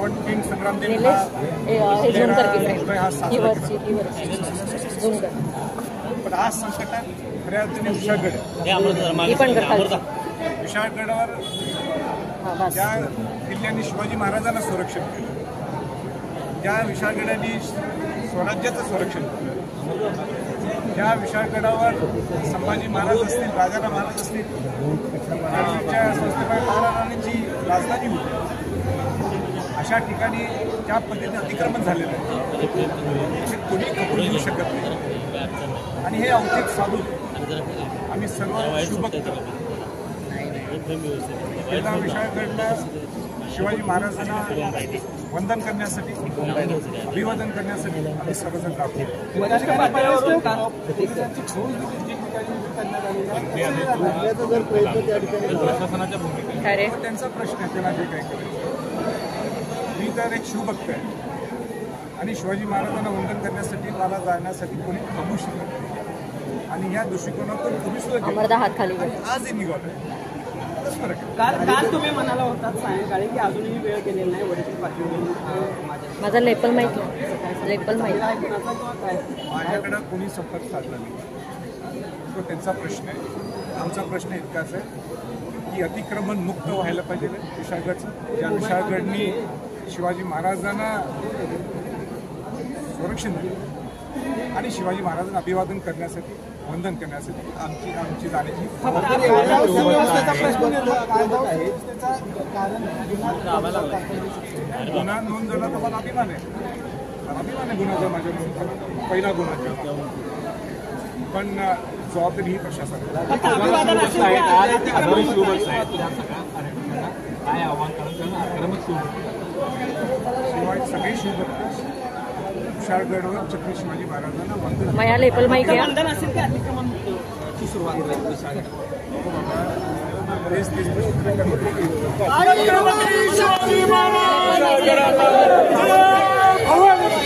पण किंग संग्रामदेव पण आज संकटात खऱ्या अर्थाने विशाळगडावर ज्या किल्ल्यांनी शिवाजी महाराजांना संरक्षण केलं, ज्या विशाळगडाने स्वराज्याचं संरक्षण केलं, ज्या विशाळगडावर संभाजी महाराज असतील, राजाराम महाराज असतील, संस्थाबाई महाराजांची राजधानी होती, अशा ठिकाणी ज्या पद्धतीने अतिक्रमण झालेलं आहे ते कोणी खपवून घेऊ शकत नाही. आणि हे औचित्य साधून आम्ही सर्व शुभभक्त विशाळगडला शिवाजी महाराजांना वंदन करण्यासाठी, अभिवादन करण्यासाठी आम्ही सर्वजण राहतो. त्यांचा प्रश्न आहे, त्याला जे काय करायचं. मी तर एक शिवभक्त आहे आणि शिवाजी महाराजांना वंदन करण्यासाठी मला जाण्यासाठी कोणी थांबू शकत नाही. आणि या दृष्टिकोनातून तुम्ही सुद्धा आजही निघालोय. काल तुम्ही म्हणाला होता सायंकाळी की अजूनही वेळ केलेला नाही वरती पाठवून. माझा लेपल माहिती माझ्याकडं कोणी संपर्क साधला नाही. तो त्यांचा प्रश्न आहे. आमचा प्रश्न इतकाच आहे की अतिक्रमण मुक्त व्हायला पाहिजे विशाळगडचं. ज्या विशाळगडनी शिवाजी महाराजांना संरक्षण दिलं आणि शिवाजी महाराजांना अभिवादन करण्यासाठी, वंदन करण्यासाठी आमची जाण्याची गुन्हा नोंद झाला तर मला अभिमान आहे. गुन्ह्याचा माझ्या नोंद झाला, पहिला गुन्हा. पण जबाबदारी ही प्रशासन काय आव्हान शिवाय सगळे शिवभक्त विशाळगडवर छत्रपती शिवाजी महाराजांना वंदन असेल की अतिक्रमणची सुरुवात